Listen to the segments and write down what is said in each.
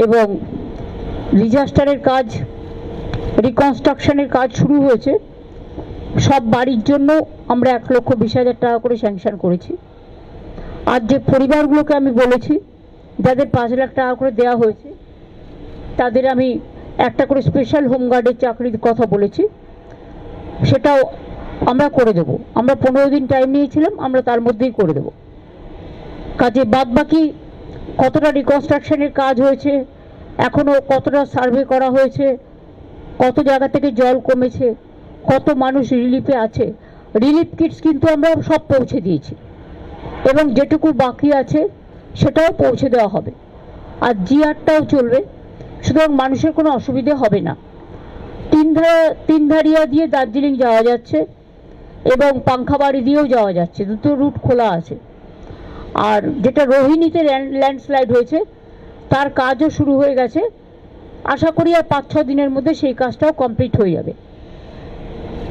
এবং ডিজাস্টারের কাজ, রিকনস্ট্রাকশনের কাজ শুরু হয়েছে। সব বাড়ির জন্য আমরা 1,20,000 টাকা করে স্যাংশন করেছি। আর যে পরিবারগুলোকে আমি বলেছি যাদের 5 লাখ টাকা করে দেওয়া হয়েছে, তাদের আমি একটা করে স্পেশাল হোমগার্ডের চাকরির কথা বলেছি, সেটাও আমরা করে দেব। আমরা 15 দিন টাইম নিয়েছিলাম, আমরা তার মধ্যেই করে দেব। কাজে বাদ বাকি কতটা রিকনস্ট্রাকশনের কাজ হয়েছে, এখনও কতটা সার্ভে করা হয়েছে, কত জায়গা থেকে জল কমেছে, কত মানুষ রিলিফে আছে, রিলিফ কিটস কিন্তু আমরা সব পৌঁছে দিয়েছি এবং যেটুকু বাকি আছে সেটাও পৌঁছে দেওয়া হবে। আর জিআরটাও চলবে, সুতরাং মানুষের কোনো অসুবিধে হবে না। তিনধারিয়া দিয়ে দার্জিলিং যাওয়া যাচ্ছে এবং পাংখাবাড়ি দিয়েও যাওয়া যাচ্ছে, দুটো রুট খোলা আছে। আর যেটা রোহিণীতে ল্যান্ডস্লাইড হয়েছে তার কাজও শুরু হয়ে গেছে। আশা করি আর 5-6 দিনের মধ্যে সেই কাজটাও কমপ্লিট হয়ে যাবে।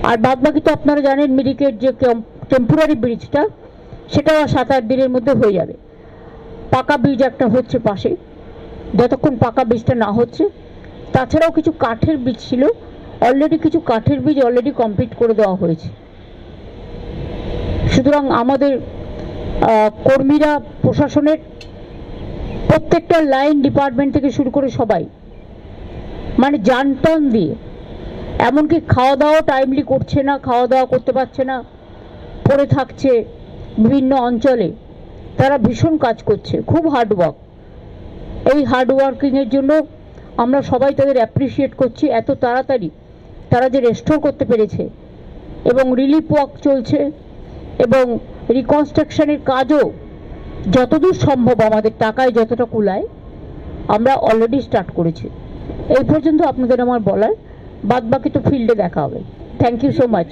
আর বাদ বাকি তো আপনারা জানেন, মিরিকের যে টেম্পোরারি ব্রিজটা, সেটাও 7-8 দিনের মধ্যে হয়ে যাবে। পাকা ব্রিজ একটা হচ্ছে পাশে, যতক্ষণ পাকা ব্রিজটা না হচ্ছে। তাছাড়াও কিছু কাঠের ব্রিজ ছিল, অলরেডি কিছু কাঠের ব্রিজ অলরেডি কমপ্লিট করে দেওয়া হয়েছে। সুতরাং আমাদের কর্মীরা, প্রশাসনের প্রত্যেকটা লাইন ডিপার্টমেন্ট থেকে শুরু করে সবাই মানে জানটান দিয়ে, এমনকি খাওয়া দাওয়া টাইমলি করছে না, খাওয়া দাওয়া করতে পারছে না, পড়ে থাকছে বিভিন্ন অঞ্চলে। তারা ভীষণ কাজ করছে, খুব হার্ডওয়ার্ক। এই হার্ডওয়ার্কিংয়ের জন্য আমরা সবাই তাদের অ্যাপ্রিসিয়েট করছি। এত তাড়াতাড়ি তারা যে রেস্টোর করতে পেরেছে এবং রিলিফ ওয়ার্ক চলছে এবং রিকনস্ট্রাকশনের কাজও যতদূর সম্ভব আমাদের টাকায় যতটা কুলায় আমরা অলরেডি স্টার্ট করেছি। এই পর্যন্ত আপনাদের আমার বলার, বাদ বাকি তো ফিল্ডে দেখা হবে। Thank you so much.